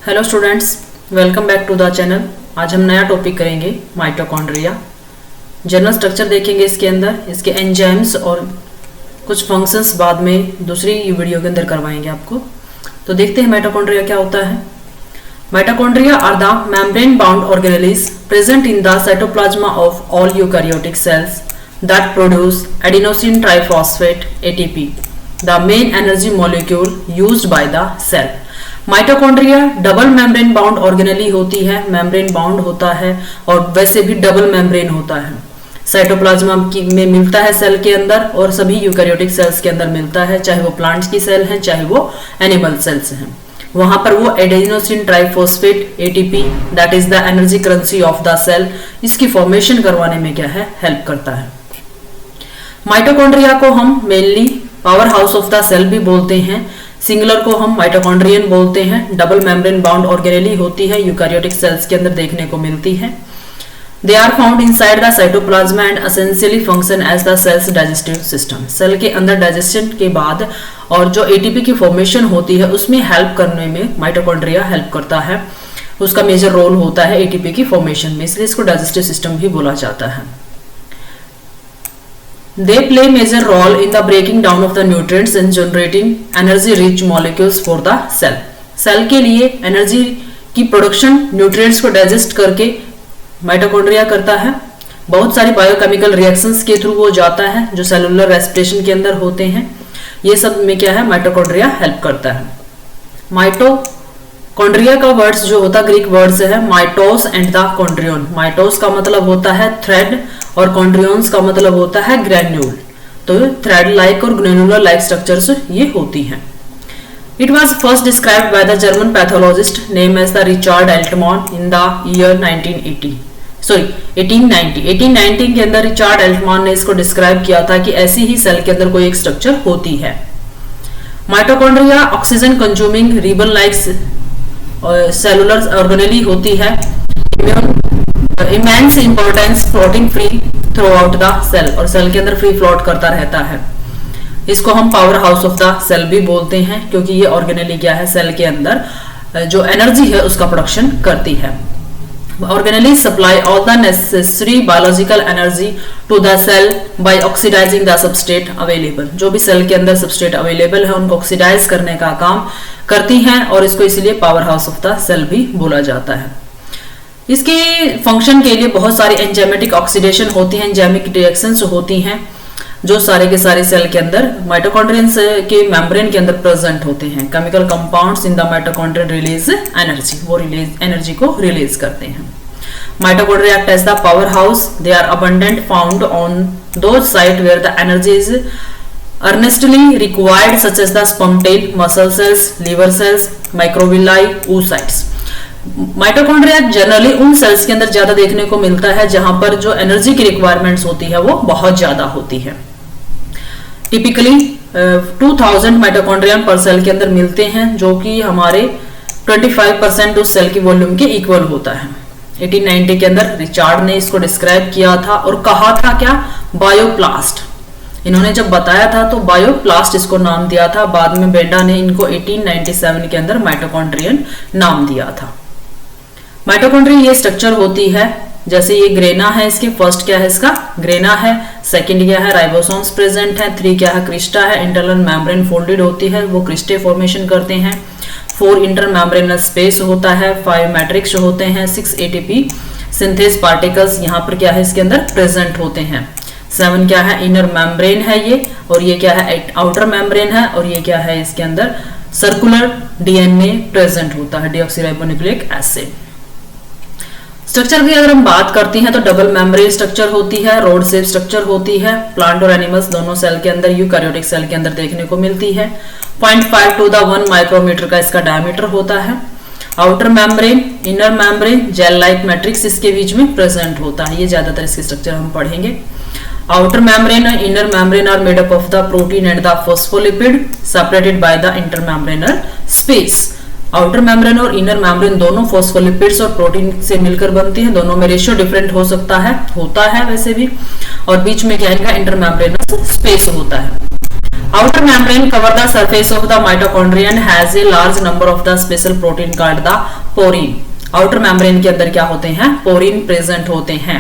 Hello students, welcome back to the channel. आज हम नया टॉपिक करेंगे माइटोकॉन्ड्रिया। जनरल स्ट्रक्चर देखेंगे इसके अंदर, इसके एंजाइम्स और कुछ फंक्शंस बाद में दूसरी वीडियो के अंदर करवाएंगे आपको। तो देखते हैं माइटोकॉन्ड्रिया क्या होता है। Mitochondria are the membrane bound organelles present in the cytoplasm of all eukaryotic cells that produce adenosine triphosphate ATP, the main energy molecule used by the cell. Mitochondria double membrane bound organelle होती है, membrane bound होता है और वैसे भी double membrane होता है। Cytoplasm में मिलता है सेल के अंदर और सभी यूकैरियोटिक सेल्स के अंदर मिलता है, चाहे वो प्लांट्स की सेल हैं चाहे वो एनिमल सेल्स हैं। वहां पर वो adenosine triphosphate ATP that is the energy currency of the cell, इसकी फॉर्मेशन करवाने में क्या है, हेल्प करता है। माइटोकॉन्ड्रिया को हम mainly power house of the cell भी बोलते हैं, सिंगुलर को हम माइटोकॉन्ड्रियन बोलते हैं। डबल मेम्ब्रेन बाउंड ऑर्गेनेली होती है, यूकैरियोटिक सेल्स के अंदर देखने को मिलती है। They are found inside the cytoplasm and essentially function as the cells digestive system. Cell के अंदर डाइजेशन के बाद और जो ATP की फॉर्मेशन होती है उसमें हेल्प करने में माइटोकॉन्ड्रिया हेल्प करता है, उसका मेजर रोल होता है ATP की फॉर्मेशन में, इसलिए इसको डाइजेस्टिव सिस्टम भी बोला जाता है। They play major role in the breaking down of the nutrients and generating energy rich molecules for the cell. Cell के लिए एनर्जी की प्रोडक्शन न्यूट्रिएंट्स को डाइजेस्ट करके माइटोकॉन्ड्रिया करता है। बहुत सारी बायोकेमिकल रिएक्शंस के थ्रू वो जाता है जो सेलुलर रेस्पिरेशन के अंदर होते हैं। ये सब में क्या है, माइटोकॉन्ड्रिया हेल्प करता है। माइटोकॉन्ड्रिया का वर्ड्स जो होता है ग्रीक वर्ड्स है माइटोस एंड द कॉन्ड्रियन। माइटोस का मतलब होता है थ्रेड और कॉन्ड्रियंस का मतलब होता है ग्रैन्यूल। तो थ्रेड लाइक और ग्रैन्युलर लाइक स्ट्रक्चर्स ये होती हैं। It was first described by the German pathologist name as the Richard Altmann in the year 1890 के अंदर रिचार्ड एल्टमॉन ने इसको डिस्क्राइब किया था कि ऐसी ही सेल के अंदर कोई एक स्ट्रक्चर होती है। Mitochondria oxygen consuming ribbon like cellular organelle होती है। Immense importance floating free throughout the cell, और सेल के अंदर फ्री फ्लोट करता रहता है। इसको हम power house of the cell भी बोलते हैं क्योंकि ये ऑर्गेनेली क्या है, सेल के अंदर जो एनर्जी है उसका प्रोडक्शन करती है। Organelle supply all the necessary biological energy to the cell by oxidizing the substrate available. जो भी सेल के अंदर सबस्ट्रेट अवेलेबल है उनको ऑक्सीडाइज करने का काम करती हैं और इसको इसीलिए power house of the cell भी बोला जाता है। इसके फंक्शन के लिए बहुत सारी एंजाइमेटिक ऑक्सीडेशन होती हैं, एंजाइमिक रिएक्शंस होती हैं जो सारे के सारे सेल के अंदर माइटोकॉन्ड्रियंस के मेम्ब्रेन के अंदर प्रेजेंट होते हैं। Chemical compounds in the mitochondrion release energy, वो एनर्जी को रिलीज करते हैं। Mitochondria act as the power house. They are abundant found on those site where the energy is earnestly required such as the sperm tail, muscle cells, liver cells, microvilli, oocytes। Mitochondria generally उन cells के अंदर ज्यादा देखने को मिलता है जहां पर जो एनर्जी की रिक्वायरमेंट्स होती है वो बहुत ज्यादा होती है। टिपिकली 2000 माइटोकॉन्ड्रियन पर सेल के अंदर मिलते हैं जो कि हमारे 25% उस सेल की वॉल्यूम के इक्वल होता है। 1890 के अंदर रिचार्ड ने इसको डिस्क्राइब किया था और कहा था क्या, बायोप्लास्ट। इन्होंने जब बताया था तो बायोप्लास्ट इसको नाम दिया था, बाद में बेंडा ने इनको 1897 के अंदर माइटोकॉन्ड्रियन नाम दिया था। माइटोकॉन्ड्रिया ये स्ट्रक्चर होती है, जैसे ये ग्रेना है, इसके फर्स्ट क्या है, इसका ग्रेना है, सेकंड क्या है, राइबोसोम्स प्रेजेंट है, 3 क्या है, क्रिस्टा है, इंटरनल मेम्ब्रेन फोल्डेड होती है, वो क्रिस्टे फॉर्मेशन करते हैं, 4 इंटरमेम्ब्रेनल स्पेस होता है, 5 मैट्रिक्स होते हैं, 6 ATP सिंथेस पार्टिकल्स यहाँ पर क्या है इसके अंदर प्रेजेंट होते हैं, 7 क्या है, इनर मेम्ब्रेन है ये, और ये क्या है, आउटर मेम्ब्रेन है, और ये क्या है, इसके अंदर सर्कुलर DNA प्रेजेंट होता है, डीऑक्सीराइबोन्यूक्लिक एसिड। स्ट्रक्चर की अगर हम बात करते हैं तो डबल मेम्ब्रेन स्ट्रक्चर होती है, रोड शेप स्ट्रक्चर होती है, प्लांट और एनिमल्स दोनों सेल के अंदर, यूकैरियोटिक सेल के अंदर देखने को मिलती है। 0.5 to 1 माइक्रोमीटर का इसका डायमीटर होता है। Outer membrane, inner membrane, gel like matrix इसके बीच में प्रेजेंट होता है। ये ज्यादातर इसके स्ट्रक्चर हम पढ़ेंगे। आउटर मेम्ब्रेन और inner membrane are made up of the protein and the phospholipid separated by the intermembranal space. Outer membrane और इनर मेम्ब्रेन दोनों फॉस्फोलिपिड्स और प्रोटीन से मिलकर बनती हैं, दोनों में रेशियो डिफरेंट हो सकता है, होता है वैसे भी, और बीच में क्या इनका इंटरमेम्ब्रेनल स्पेस होता है। Outer membrane cover the surface of the mitochondria and has a large number of the special protein called the porine. Outer membrane के अंदर क्या होते हैं? पोरिन प्रेजेंट होते हैं.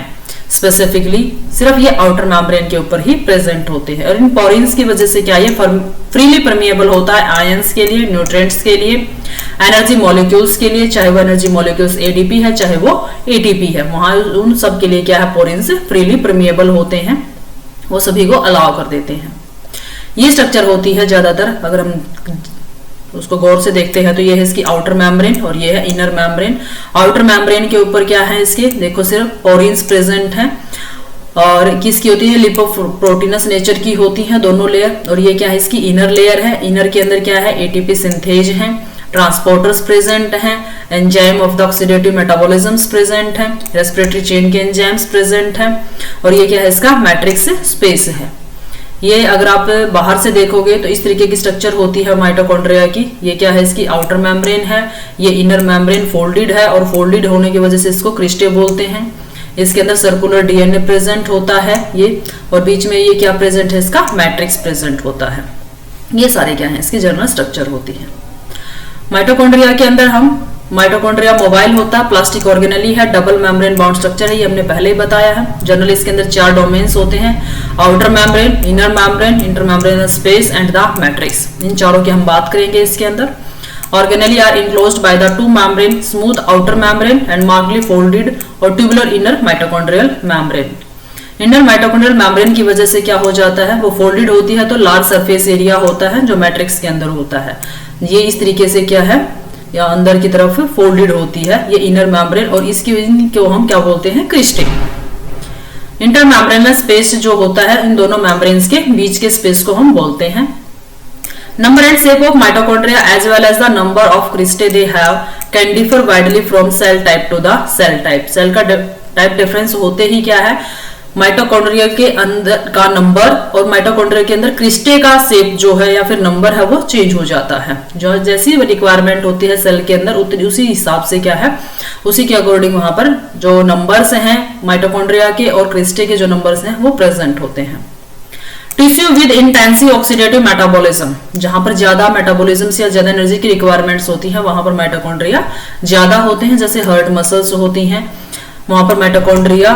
स्पेसिफिकली सिर्फ ये आउटर मेम्ब्रेन के ऊपर ही प्रेजेंट होते हैं और इन पोरिन्स की वजह से क्या ये फ्रीली परमिएबल होता है आयंस के लिए, न्यूट्रिएंट्स के लिए, एनर्जी मॉलिक्यूल्स के लिए, चाहे वो एनर्जी मॉलिक्यूल्स एडीपी है चाहे वो एटीपी है, वहां उन सब के लिए क्या है? पोरिन्स फ्रीली परमिएबल होते हैं, वो सभी को अलाउ कर देते हैं. ये स्ट्रक्चर होती है ज्यादातर, अगर हम उसको गौर से देखते हैं तो ये है इसकी आउटर मेम्ब्रेन और ये है इनर मेम्ब्रेन. आउटर मेम्ब्रेन के ऊपर क्या है इसके? देखो सिर्फ पोरिन्स प्रेजेंट हैं और किसकी होती है? लिपोप्रोटीनस नेचर की होती है दोनों लेयर. और ये क्या है? इसकी इनर लेयर है. इनर के अंदर क्या है? एटीपी सिंथेज है, ट्रांसपोर्टर्स प्रेजेंट हैं, enzyme of the oxidative metabolisms present हैं, रेस्पिरेटरी चेन के एंजाइम्स प्रेजेंट हैं और ये क्या है? इसका मैट्रिक्स स्पेस है. ये अगर आप बाहर से देखोगे तो इस तरीके की स्ट्रक्चर होती है माइटोकॉन्ड्रिया की. ये क्या है? इसकी आउटर मेम्ब्रेन है, ये इनर मेम्ब्रेन फोल्डेड है और फोल्डेड होने की वजह से इसको क्रिस्टे बोलते हैं. इसके अंदर सर्कुलर डीएनए प्रेजेंट होता है ये, और बीच में ये क्या प्रेजेंट है? इसका मैट्रिक्स प्रेजेंट होता है. ये सारे क्या है? इसकी जनरल स्ट्रक्चर होती है. माइटोकॉन्ड्रिया के अंदर हम माइटोकॉन्ड्रिया मोबाइल होता है, प्लास्टिक ऑर्गेनेली है, डबल मेम्ब्रेन बाउंड स्ट्रक्चर है, ये हमने पहले ही बताया है. जनरली इसके अंदर 4 डोमेन्स होते हैं: outer membrane, inner membrane, intermembranal space and the matrix. इन चारों की हम बात करेंगे इसके अंदर. Organelle are enclosed by the 2 membrane, smooth outer membrane and markedly folded और tubular inner mitochondrial membrane. Inner mitochondrial membrane की वजह से क्या हो जाता है? वो फोल्डेड होती है तो लार्ज सरफेस एरिया होता है जो मैट्रिक्स के अंदर होता है. ये इस तरीके से क्या है? या अंदर की तरफ फोल्डेड होती है ये इनर मेम्ब्रेन और इसकी को हम क्या बोलते हैं? क्रिस्टे. इंटरमेम्ब्रेनल स्पेस जो होता है इन दोनों मेम्ब्रेन्स के बीच के स्पेस को हम बोलते हैं. Number and shape of mitochondria as well as the number of cristae they have can differ widely from cell type to the cell type. Cell का टाइप डिफरेंस होते ही क्या है? माइटोकॉन्ड्रिया के अंदर का नंबर और माइटोकॉन्ड्रिया के अंदर क्रिस्टे का शेप जो है या फिर नंबर है वो चेंज हो जाता है. जो जैसी रिक्वायरमेंट होती है सेल के अंदर उसी हिसाब से क्या है? उसी के अकॉर्डिंग वहां पर जो नंबर्स हैं माइटोकॉन्ड्रिया के और क्रिस्टे के जो नंबर्स हैं वो प्रेजेंट होते हैं. Tissue with intensive oxidative metabolism, जहां पर ज्यादा मेटाबॉलिज्म या ज्यादा एनर्जी की रिक्वायरमेंट्स होती है वहां पर माइटोकॉन्ड्रिया ज्यादा होते हैं. जैसे हार्ट मसल्स होती हैं वहां पर mitochondria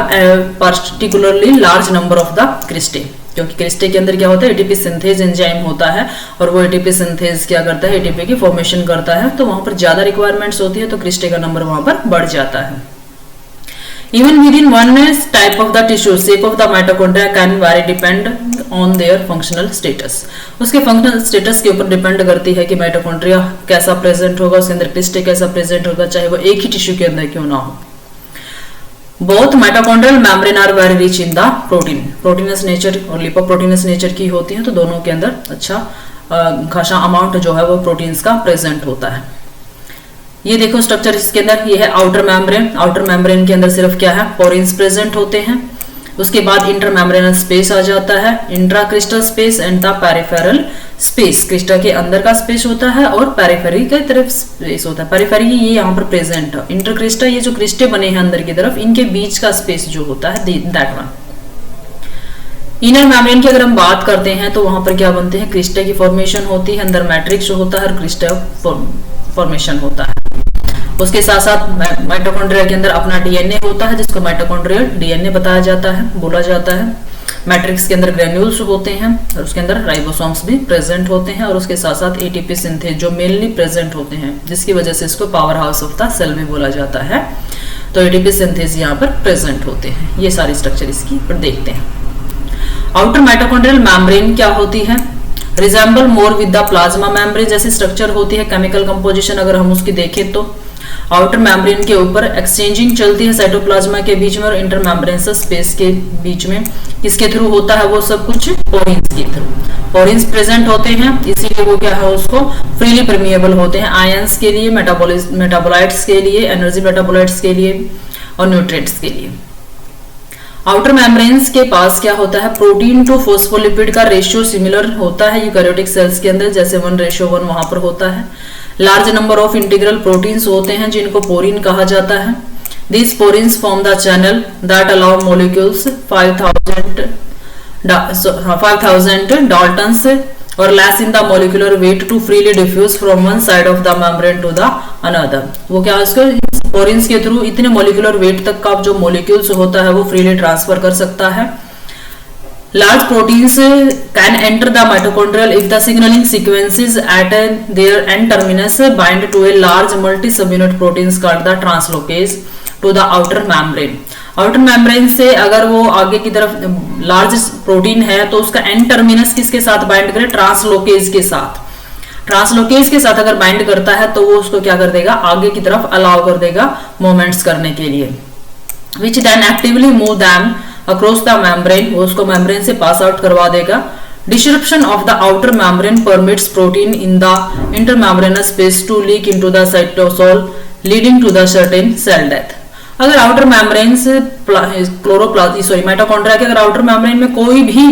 particularly large number of the cristae, क्योंकि क्रिस्टे के अंदर क्या होता है? एटीपी सिंथेज एंजाइम होता है और वो एटीपी सिंथेज क्या करता है? एटीपी की फॉर्मेशन करता है. तो वहां पर ज्यादा रिक्वायरमेंट्स होती है तो क्रिस्टे का नंबर वहां पर बढ़ जाता है. Even with in one type of the tissue shape of the mitochondria can very depend on their functional status. उसके फंक्शनल स्टेटस के ऊपर डिपेंड करती है कि माइटोकॉन्ड्रिया कैसा प्रेजेंट होगा, उसके अंदर क्रिस्टे कैसा प्रेजेंट होगा, चाहे वो एक ही टिश्यू के अंदर क्यों ना हो. Both mitochondrial membrane are very rich in the protein. Proteinous nature और लिपोप्रोटीनस नेचर की होती है तो दोनों के अंदर अच्छा खासा अमाउंट जो है वो प्रोटीन्स का प्रेजेंट होता है. ये देखो स्ट्रक्चर इसके अंदर, ये है आउटर मेम्ब्रेन. आउटर मेम्ब्रेन के अंदर सिर्फ क्या है? पोरिन्स प्रेजेंट होते हैं. उसके बाद इंटरमेम्ब्रेनल स्पेस आ जाता है, intracristal space and the peripheral space. Crista के अंदर का स्पेस होता है और पेरिफेरी की तरफ स्पेस होता है. पेरिफेरी ये यहाँ पर प्रेजेंट है. इंटरक्रिस्टा ये जो क्रिस्टे बने हैं अंदर की तरफ, इनके बीच का स्पेस जो होता है दैट वन. इनर मेम्ब्रेन की अगर हम बात करते हैं तो वहां पर क्या बनते हैं? क्रिस्टे की फॉर्मेशन होती है, अंदर मैट्रिक्स जो होता है और क्रिस्टे फॉर्मेशन होता है. उसके साथ साथ माइटोकॉन्ड्रिया के अंदर अपना डीएनए होता है जिसको माइटोकॉन्ड्रियल डीएनए बताया जाता है, बोला जाता है. मैट्रिक्स के अंदर ग्रेन्यूल्स होते हैं और उसके अंदर राइबोसोम्स भी प्रेजेंट होते हैं और उसके साथ साथ एटीपी सिंथेज जो मेनली प्रेजेंट होते हैं, जिसकी वजह से इसको power house of the cell भी बोला जाता है. तो एटीपी सिंथेज यहाँ पर प्रेजेंट होते हैं. ये सारी स्ट्रक्चर इसकी पर देखते हैं. आउटर माइटोकॉन्ड्रियल मेम्ब्रेन क्या होती है? Resemble more with the plasma membrane जैसी स्ट्रक्चर होती है. केमिकल कंपोजिशन अगर हम उसकी देखें तो आउटर मेम्ब्रेन के ऊपर एक्सचेंजिंग चलती है साइटोप्लाज्मा के बीच में और इंटरमेम्ब्रेनस स्पेस के बीच में. किसके थ्रू होता है वो सब कुछ? पोरिन्स के थ्रू. पोरिन्स प्रेजेंट होते हैं इसीलिए वो क्या है? उसको फ्रीली परमिएबल होते हैं आयंस के लिए, मेटाबोलाइट्स के लिए, एनर्जी मेटाबोलाइट्स के लिए और न्यूट्रिएंट्स के लिए. आउटर मेम्ब्रेन्स के पास क्या होता है? प्रोटीन टू फोस्फोलिपिड का रेशियो सिमिलर होता है यूकैरियोटिक सेल्स के अंदर, जैसे 1:1 वहां पर होता है. Large number of integral proteins होते हैं जिनको पोरिन कहा जाता है. These porins form the channel that allow molecules 5000 Daltons और less in the molecular weight to freely diffuse from one side of the membrane to the another. वो क्या है, इसको पोरिन्स के थ्रू इतने मोलिकुलर वेट तक का जो मोलिक्यूल्स होता है वो फ्रीली ट्रांसफर कर सकता है। Large proteins can enter the mitochondrial if the signaling sequences at their end terminus bind to a large multi-subunit proteins called the translocase to the outer membrane। Outer membrane से अगर वो आगे की तरफ large protein है तो उसका and terminus किसके साथ बाइंड करे, ट्रांसलोकेज के साथ। ट्रांसलोकेज के साथ अगर बाइंड करता है तो वो उसको क्या कर देगा, आगे की तरफ अलाउ कर देगा मूवमेंट्स करने के लिए। Which then actively move them across the membrane, वो उसको मेम्ब्रेन से पास आउट करवा देगा। Disruption of the outer membrane permits protein in the intermembranous space to leak into the cytosol leading to the certain cell death. अगर outer membrane से mitochondria के अगर outer membrane में कोई भी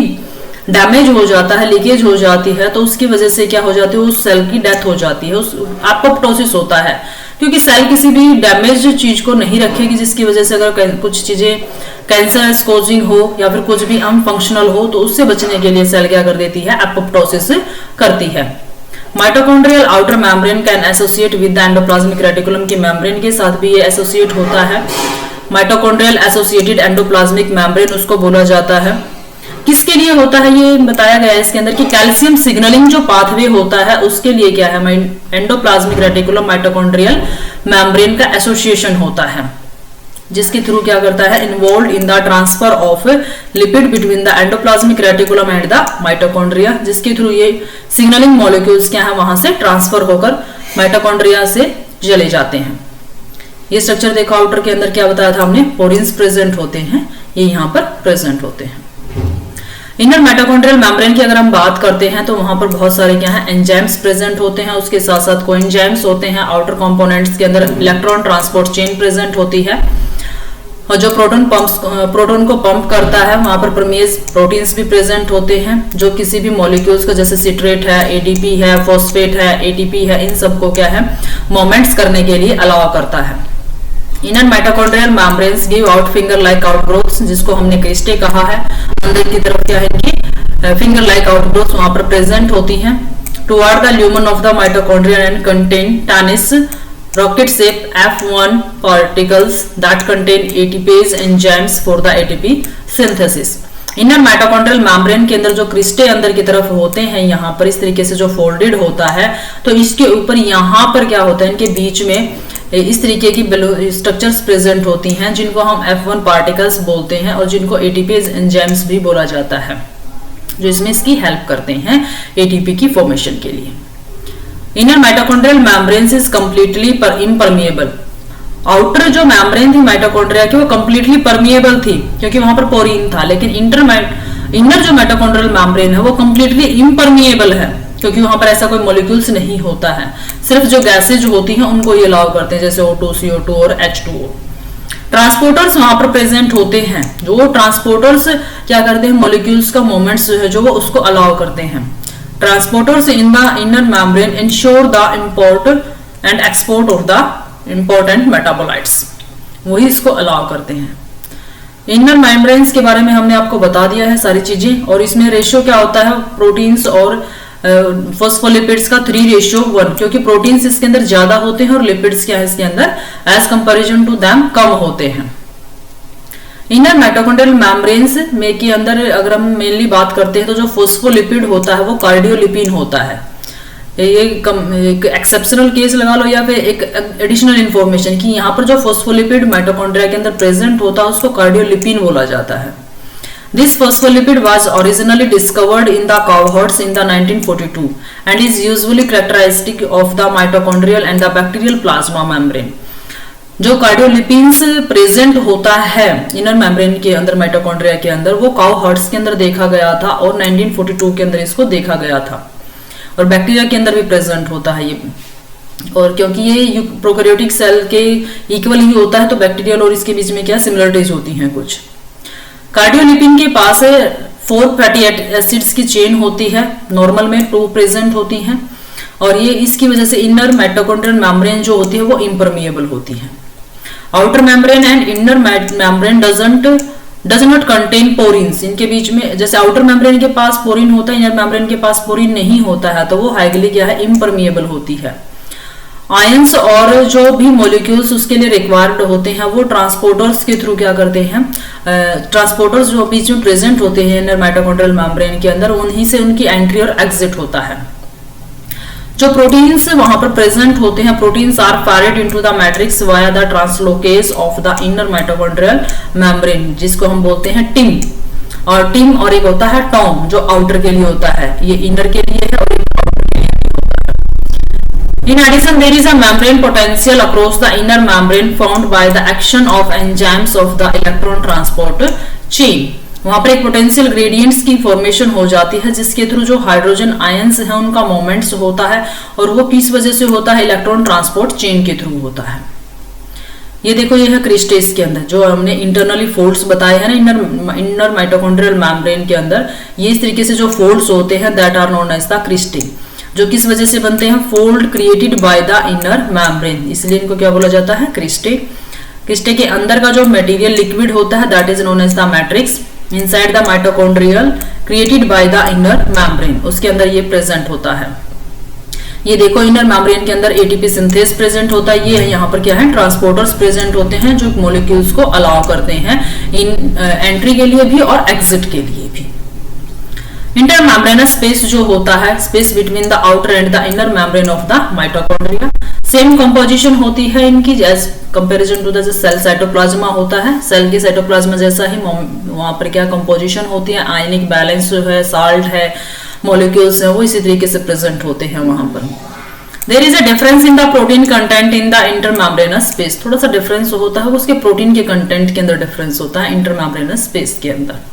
डैमेज हो जाता है, लीकेज हो जाती है, तो उसकी वजह से क्या हो जाती है, उस सेल की डेथ हो जाती है, उस एपोप्टोसिस होता है। क्योंकि सेल किसी भी डैमेज चीज को नहीं रखेगी जिसकी वजह से अगर कुछ चीजें कैंसर कोजिंग हो या फिर कुछ भी अनफंक्शनल हो तो उससे बचने के लिए सेल क्या कर देती है, एपोप्टोसिस करती है। Mitochondrial outer membrane can associate with the endoplasmic reticulum की मेम्ब्रेन के साथ भी ये एसोसिएट होता है। माइटोकॉन्ड्रियल एसोसिएटेड एंडोप्लाज्मिक मेम्ब्रेन उसको बोला जाता है। किसके लिए होता है ये बताया गया है इसके अंदर कि कैल्शियम सिग्नलिंग जो पाथवे होता है उसके लिए क्या है, एंडोप्लाज्मिक रेटिकुलम माइटोकॉन्ड्रियल मेम्ब्रेन का एसोसिएशन होता है, जिसके थ्रू क्या करता है, involve in the transfer of lipid between the endoplasmic reticulum and the mitochondria, जिसके थ्रू ये सिग्नलिंग मॉलिक्यूल्स क्या है वहां से ट्रांसफर होकर माइटोकॉन्ड्रिया से चले जाते हैं। ये स्ट्रक्चर देखो आउटर के अंदर क्या बताया था हमने, पोरिन्स प्रेजेंट होते हैं, ये यहाँ पर प्रेजेंट होते हैं। इनर माइटोकॉन्ड्रियल मेम्ब्रेन की अगर हम बात करते हैं तो वहां पर बहुत सारे क्या है, एंजाइम्स प्रेजेंट होते हैं, उसके साथ साथ कोएंजाइम्स होते हैं। आउटर कंपोनेंट्स के अंदर इलेक्ट्रॉन ट्रांसपोर्ट चेन प्रेजेंट होती है और जो प्रोटॉन को पंप करता है वहां पर परमेज प्रोटीन्स भी प्रेजेंट होते हैं, जो किसी भी मॉलिक्यूल्स को जैसे सिट्रेट है, एडीपी है, फॉस्फेट है, एटीपी है, इन सबको क्या है मोमेंट्स करने के लिए अलाउ करता है। Inner mitochondrial membranes give out finger like outgrowths, जिसको हमने क्रिस्टे कहा है। अंदर की तरफ क्या है कि फिंगर लाइक आउटग्रोथ्स वहां पर प्रेजेंट होती हैं। Toward the lumen of the mitochondria and contain टानिस rocket shape F1 particles that contain ATPase enzymes for the ATP synthesis। Inner mitochondrial membrane के अंदर जो क्रिस्टे अंदर की तरफ होते हैं यहाँ पर इस तरीके से जो फोल्डेड होता है, तो इसके ऊपर यहाँ पर क्या होता है, इनके बीच में इस तरीके की स्ट्रक्चर्स प्रेजेंट होती हैं जिनको हम F1 पार्टिकल्स बोलते हैं और जिनको एटीपीज एंजाइम्स भी बोला जाता है, जो इसमें इसकी हेल्प करते हैं एटीपी की फॉर्मेशन के लिए। Inner mitochondrial membrane is completely impermeable. Outer जो मेम्ब्रेन थी माइटोकॉन्ड्रिया की वो कंप्लीटली परमिएबल थी क्योंकि वहां पर पोरीन था, लेकिन इनर जो माइटोकॉन्ड्रियल मेम्ब्रेन है वो कंप्लीटली इम्परमिएबल है क्योंकि वहां पर ऐसा कोई मॉलिक्यूल्स नहीं होता है, सिर्फ जो गैसेज होती हैं उनको ये अलाउ करते हैं, जैसे O2, CO2 और H2O। ट्रांसपोर्टर्स वहां पर प्रेजेंट होते हैं, जो ट्रांसपोर्टर्स क्या करते हैं, मॉलिक्यूल्स का मूवमेंट्स जो है जो वो उसको अलाउ करते हैं। Transporters in the inner membrane ensure the import and export of the important metabolites, वही इसको अलाउ करते हैं। इनर मेम्ब्रेन्स के बारे में हमने आपको बता दिया है सारी चीजें, और इसमें रेशियो क्या होता है, प्रोटीन्स और फॉस्फोलिपिड्स का 3:1, क्योंकि प्रोटीन्स इसके अंदर ज्यादा होते हैं और लिपिड्स क्या है इसके अंदर एज कंपेरिजन टू दैम कम होते हैं। इनर माइटोकॉन्ड्रियल मेम्ब्रेन्स में के अंदर अगर हम मेनली बात करते हैं तो जो फॉस्फोलिपिड होता है वो कार्डियोलिपिन होता है। एक एक्सेप्शनल केस लगा लो या फिर एक एडिशनल इंफॉर्मेशन कि यहाँ पर जो फॉस्फोलिपिड माइटोकॉन्ड्रिया के अंदर प्रेजेंट होता है उसको कार्डियोलिपिन बोला जाता है। This phospholipid was originally discovered in the काउहर्ड्स in the 1942 and is usually characteristic of the mitochondrial and the bacterial plasma membrane. जो कार्डियोलिपिन्स प्रेजेंट होता है इनर मेम्ब्रेन के अंदर माइटोकॉन्ड्रिया के अंदर, वो काउ हर्ट्स के अंदर देखा गया था और 1942 के अंदर इसको देखा गया था, और बैक्टीरिया के अंदर भी प्रेजेंट होता है ये। और क्योंकि ये प्रोकैरियोटिक सेल के इक्वल ही होता है तो बैक्टीरियल और इसके बीच में क्या सिमिलरिटीज होती हैं कुछ। कार्डियोलिपिन के पास 4 फैटी एसिड्स की चेन होती है, नॉर्मल में 2 प्रेजेंट होती हैं, और ये इसकी वजह से इनर माइटोकॉन्ड्रियल मेम्ब्रेन जो होती है वो इम्परमिएबल होती है। Outer membrane and inner membrane doesn't does not contain porins, इनके बीच में जैसे आउटर मेम्ब्रेन के पास पोरिन होता है, इनर मेम्ब्रेन के पास पोरिन नहीं होता है, तो वो हाईली क्या है, इम्परमिएबल होती है। आयंस और जो भी मॉलिक्यूल्स उसके लिए रिक्वायर्ड होते हैं वो ट्रांसपोर्टर्स के थ्रू क्या करते हैं, ट्रांसपोर्टर्स जो बीच में प्रेजेंट होते हैं इनर माइटोकॉन्ड्रियल मेम्ब्रेन के अंदर, उन्हीं से उनकी एंट्री और एग्जिट होता है। जो प्रोटीन्स वहां पर प्रेजेंट होते हैं, proteins are ferried into the matrix via the translocase of the inner mitochondrial membrane, जिसको हम बोलते हैं टिम। और टिम और एक होता है टॉम जो आउटर के लिए होता है, ये इनर के लिए है और आउटर के लिए होता है। In addition there is a membrane potential across the inner membrane found by the action of enzymes of the electron transport chain. वहां पर एक पोटेंशियल ग्रेडियंट्स की फॉर्मेशन हो जाती है जिसके थ्रू जो हाइड्रोजन आयंस है उनका मोमेंट्स होता है, और वो किस वजह से होता है, इलेक्ट्रॉन ट्रांसपोर्ट चेन के थ्रू होता है। ये देखो, ये है क्रिस्टेस के अंदर जो हमने इंटरनली फोल्ड्स बताए हैं ना इनर माइटोकॉन्ड्रियल मेम्ब्रेन के अंदर, ये इस तरीके से जो फोल्ड्स होते हैं that are known as the cristae, जो किस वजह से बनते हैं, fold created by the inner membrane, इसलिए इनको क्या बोला जाता है, क्रिस्टे। क्रिस्टे के अंदर का जो मटेरियल लिक्विड होता है that is known as the matrix inside the mitochondrial created by the inner membrane, उसके अंदर ये प्रेजेंट होता है। ये देखो, इनर मेम्ब्रेन के अंदर एटीपी सिंथेस प्रेजेंट होता है, ये यहाँ पर क्या है, ट्रांसपोर्टर्स प्रेजेंट होते हैं जो मॉलिक्यूल्स को अलाउ करते हैं इन एंट्री के लिए भी और एग्जिट के लिए भी। इंटर मेम्ब्रेनस स्पेस जो होता है, space between the outer and the inner membrane of the mitochondria, same composition होती है इनकी as comparison to the cell cytoplasm होता है, सेल के साइटोप्लाज्मा जैसा ही वहां पर क्या कंपोजिशन होती है, आयनिक बैलेंस जो है, साल्ट है, मॉलिक्यूल्स है, वो इसी तरीके से प्रेजेंट होते हैं वहां पर। There is a difference in the protein content in the intermembranous space, थोड़ा सा डिफरेंस होता है, उसके प्रोटीन के कंटेंट के अंदर डिफरेंस होता है इंटरमेम्ब्रेनस स्पेस के अंदर।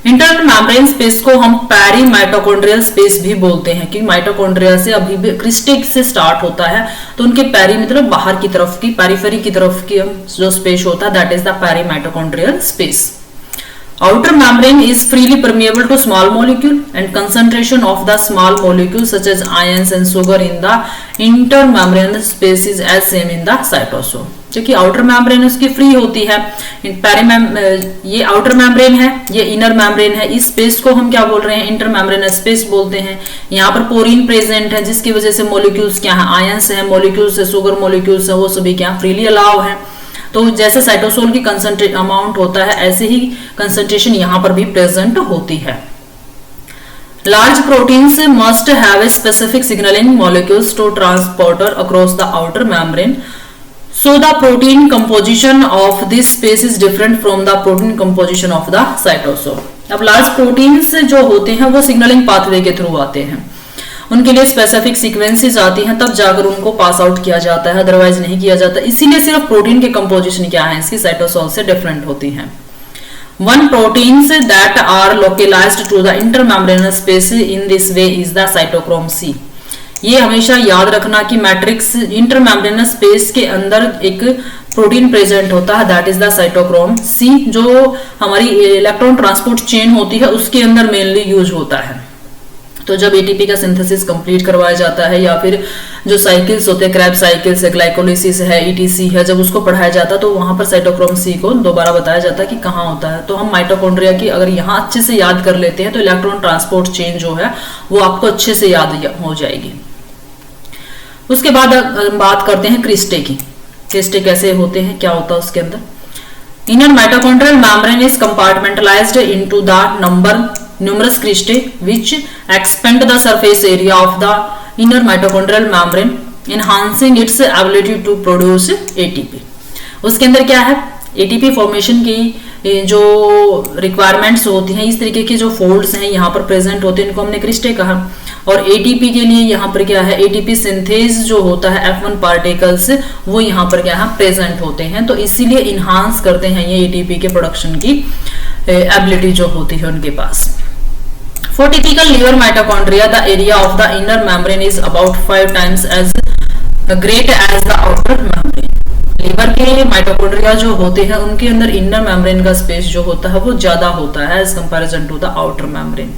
इंटरनल मेम्ब्रेन स्पेस को हम पेरी माइटोकॉन्ड्रियल स्पेस भी बोलते हैं, क्योंकि माइटोकॉन्ड्रिया से अभी भी क्रिस्टिक से स्टार्ट होता है, तो उनके पेरी मतलब बाहर की तरफ की, पेरिफेरी की तरफ की जो स्पेस होता है that is the peri mitochondrial space. Outer membrane is freely permeable to small molecule and concentration of the small molecules such as ions and sugar in the intermembranous space is as same in the cytosol। जो कि outer membrane उसकी free होती है, ये outer membrane है, ये inner membrane है, इस स्पेस को हम क्या बोल रहे हैं, इंटरमेम्ब्रेनस स्पेस बोलते हैं। यहाँ पर पोरीन प्रेजेंट है जिसकी वजह से मॉलिक्यूल्स क्या है, आयंस है, मॉलिक्यूल्स है, सुगर मॉलिक्यूल्स है, वो सभी क्या फ्रीली अलाउ है। तो जैसे साइटोसोल की कंसंट्रेट अमाउंट होता है ऐसे ही कंसंट्रेशन यहाँ पर भी प्रेजेंट होती है। Large proteins must have a specific signaling molecules to transporter across the outer membrane, so the protein composition of this space is different from the protein composition of the cytosol। अब large proteins जो होते हैं वो signalling pathway के through आते हैं, उनके लिए स्पेसिफिक सीक्वेंसेस आती हैं, तब जाकर उनको पास आउट किया जाता है, अदरवाइज नहीं किया जाता। इसीलिए सिर्फ प्रोटीन के कंपोजिशन क्या है इसकी साइटोसोल से डिफरेंट होती हैं। One proteins that are localized to the intermembranous space in this way is the cytochrome C. ये हमेशा याद रखना कि मैट्रिक्स इंटरमेम्ब्रेनस स्पेस के अंदर एक प्रोटीन प्रेजेंट होता है that is the cytochrome C, जो हमारी इलेक्ट्रॉन ट्रांसपोर्ट चेन होती है उसके अंदर मेनली यूज होता है। तो जब एटीपी का सिंथेसिस कंप्लीट करवाया जाता है या फिर जो साइकिल्स होते हैं, क्रैब साइकिल्स है, ग्लाइकोलिसिस है, ईटीसी है, जब उसको पढ़ाया जाता है तो वहां पर साइटोक्रोम सी को दोबारा बताया जाता है कि कहाँ होता है। तो हम माइटोकॉन्ड्रिया की अगर यहाँ अच्छे से याद कर लेते हैं तो इलेक्ट्रॉन ट्रांसपोर्ट चेन जो है वो आपको अच्छे से याद हो जाएगी। उसके बाद बात करते हैं क्रिस्टे की। क्रिस्टे कैसे होते हैं, क्या होता है उसके अंदर। Inner mitochondrial membrane is compartmentalized into the numerous cristae which expand the surface area of the inner mitochondrial membrane enhancing its ability to produce ATP। उसके अंदर क्या है, ATP फॉर्मेशन की जो रिक्वायरमेंट्स होती हैं, इस तरीके के जो फोल्ड्स हैं यहाँ पर प्रेजेंट होते हैं, इनको हमने क्रिस्टे कहा। और ATP के लिए यहाँ पर क्या है, ATP सिंथेज जो होता है F1 पार्टिकल्स वो यहाँ पर क्या है प्रेजेंट होते हैं, तो इसीलिए इनहांस करते हैं ये ATP के प्रोडक्शन की एबिलिटी जो होती है उनके पास। For typical liver mitochondria, the area of the inner membrane is about 5 times as great as the outer membrane। Liver के माइटोकॉन्ड्रिया जो होते हैं उनके अंदर इनर मेम्ब्रेन का स्पेस जो होता है वो ज्यादा होता है as comparison to the outer membrane.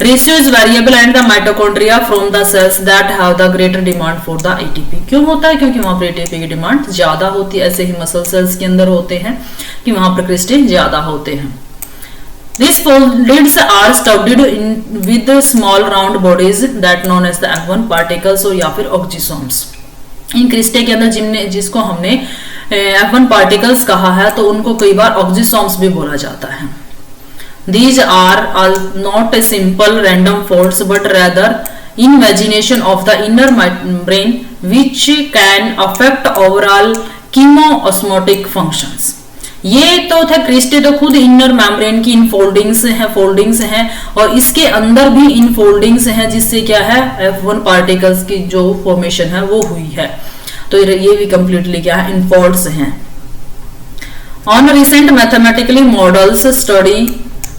Ratio is variable and the mitochondria from the cells that have the greater demand for the ATP. क्यों होता है? क्योंकि वहां पर एटीपी की डिमांड ज्यादा होती है। ऐसे ही मसल सेल्स के अंदर होते हैं कि वहां पर क्रिस्टे ज्यादा होते हैं। These folids are studded with small round bodies that known as the F1 particles और या फिर ऑक्जीसोम्स। इन क्रिस्टे के अंदर जिसको हमने F1 पार्टिकल्स कहा है तो उनको कई बार ऑक्जीसोम्स भी बोला जाता है। These are not simple random folds but rather invagination of the inner membrane which can affect overall chemoosmotic functions। ये तो था क्रिस्टे तो खुद इनर मेम्ब्रेन की इनफोल्डिंग्स हैं और इसके अंदर भी इनफोल्डिंग्स हैं जिससे क्या है F1 पार्टिकल्स की जो फॉर्मेशन है वो हुई है। तो ये भी कंप्लीटली क्या है इनफोल्ड्स हैं। On recent mathematically models study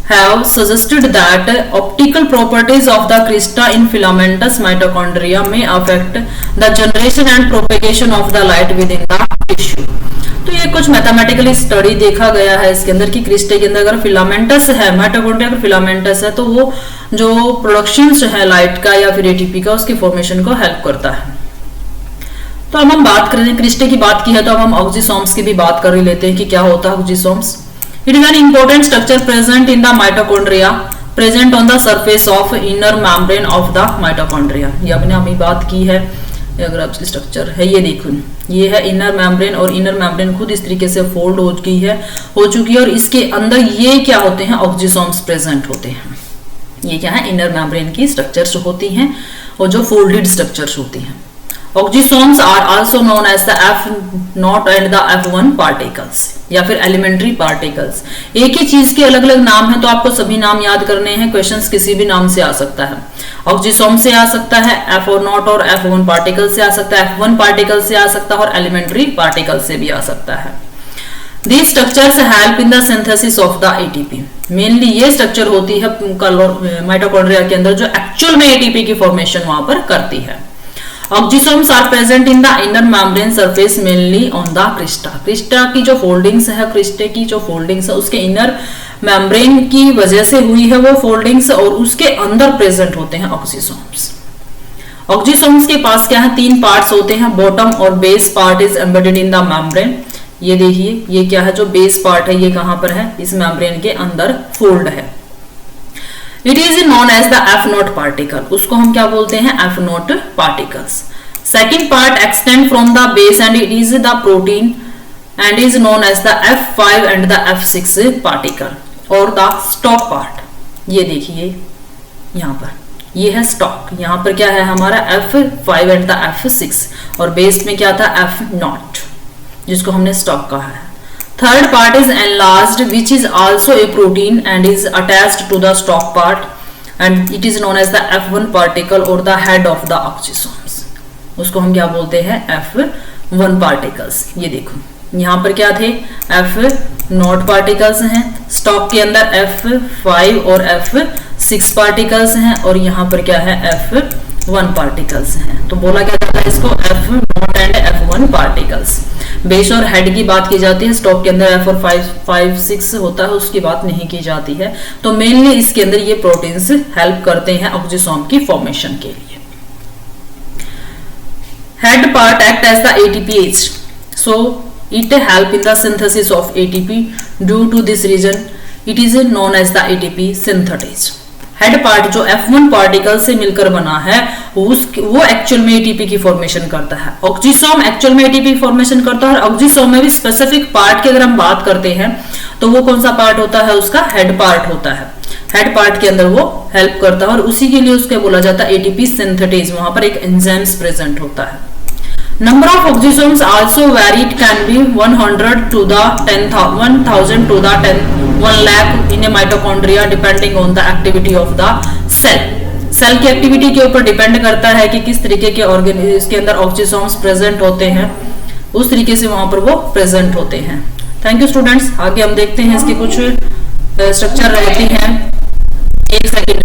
have suggested that optical properties of the crista in filamentous mitochondria may affect the generation and propagation of the light within the tissue। तो ये कुछ मैथमेटिकली स्टडी देखा गया है इसके अंदर कि क्रिस्टे के अंदर अगर फिलामेंटस है, माइटोकॉन्ड्रिया अगर फिलामेंटस है तो वो जो प्रोडक्शन है लाइट का या फिर एटीपी का उसकी फॉर्मेशन को हेल्प करता है। तो अब हम बात करें क्रिस्टे की बात की है तो अब हम ऑक्जीसोम्स की भी बात कर लेते हैं कि क्या होता है ऑक्जीसोम्स। It is an important structure present in the mitochondria, present on the surface of inner membrane of the mitochondria। ये अपने हम बात की है। अगर आप इसकी स्ट्रक्चर है ये देखो, ये है इनर मेम्ब्रेन और इनर मेम्ब्रेन खुद इस तरीके से फोल्ड हो चुकी है और इसके अंदर ये क्या होते हैं ऑक्जीसोम्स प्रेजेंट होते हैं। ये क्या है इनर मेम्ब्रेन की स्ट्रक्चर्स होती हैं और जो फोल्डेड स्ट्रक्चर्स होती हैं। Oxysomes are also known as the F0 and the F1 particles या फिर एलिमेंट्री पार्टिकल्स। एक ही चीज के अलग अलग नाम है तो आपको सभी नाम याद करने हैं। क्वेश्चंस किसी भी नाम से आ सकता है, ऑक्जीसोम से आ सकता है, F0 और F1 पार्टिकल से आ सकता है, F1 पार्टिकल से आ सकता है और एलिमेंट्री पार्टिकल से भी आ सकता है। These structures help in the synthesis of the ATP। Mainly ये स्ट्रक्चर होती है माइटोकॉन्ड्रिया के अंदर जो एक्चुअल में एटीपी की फॉर्मेशन वहां पर करती है। Oxysomes are present in the inner membrane surface mainly on the crista. Crista की जो फोल्डिंग्स है, क्रिस्टे की जो फोल्डिंग्स है उसके इनर मेम्ब्रेन की वजह से हुई है वो फोल्डिंग्स और उसके अंदर प्रेजेंट होते हैं ऑक्जीसोम्स। ऑक्जीसोम्स के पास क्या है तीन पार्ट्स होते हैं, बॉटम और base part is embedded in the membrane. ये देखिए ये क्या है जो बेस पार्ट है ये कहां पर है इस मेम्ब्रेन के अंदर फोल्ड है। It is known as the F0 particle, उसको हम क्या बोलते हैं F0 particles। Second part extend from the base and it is the protein and is known as the F5 and the F6 particle और the stop part। ये देखिए यहाँ पर ये है स्टॉक, यहाँ पर क्या है हमारा F5 एंड द F6 और बेस में क्या था F0 जिसको हमने स्टॉक कहा है। Third part is enlarged which is also a protein and is attached to the stalk part and it is known as the F1 particle or the head of the oxysomes। उसको हम क्या बोलते हैं F1 particles। ये देखो यहाँ पर क्या थे F0 particles हैं, स्टॉक के अंदर F5 और F6 particles हैं और यहाँ पर क्या है F1 particles हैं। तो बोला क्या जाता है इसको F0 and F1 particles। Base और हेड की बात की जाती है, स्टॉक के अंदर F और 5, 6 होता है उसकी बात नहीं की जाती है। तो मेनली इसके अंदर ये प्रोटीन्स हेल्प करते हैं ऑक्जीसोम की फॉर्मेशन के लिए। Head part act as the ATPase, so it help in the synthesis of ATP। Due to this reason it is known as the ATP synthetase. Head part जो F1 particle से मिलकर बना है वो एक्चुअल में ATP की formation करता है। ऑक्जीसोम एक्चुअल में एटीपी फॉर्मेशन करता है और ऑक्जीसोम में भी स्पेसिफिक पार्ट की अगर हम बात करते हैं तो वो कौन सा पार्ट होता है उसका हेड पार्ट होता है। हेड पार्ट के अंदर वो हेल्प करता है और उसी के लिए उसके बोला जाता है एटीपी सिंथेटेज। वहां पर एक एंजाइम्स प्रेजेंट होता है। Number of oxysomes also vary, it can be 100 to the 10,000 to the 1 lakh in a mitochondria depending on the activity of the cell। सेल की एक्टिविटी के ऊपर डिपेंड करता है कि किस तरीके के ऑर्गन इसके अंदर ऑक्सीसोम्स प्रेजेंट होते हैं, उस तरीके से वहां पर वो प्रेजेंट होते हैं। Thank you students. आगे हम देखते हैं इसकी कुछ स्ट्रक्चर रहती हैं। एक सेकेंड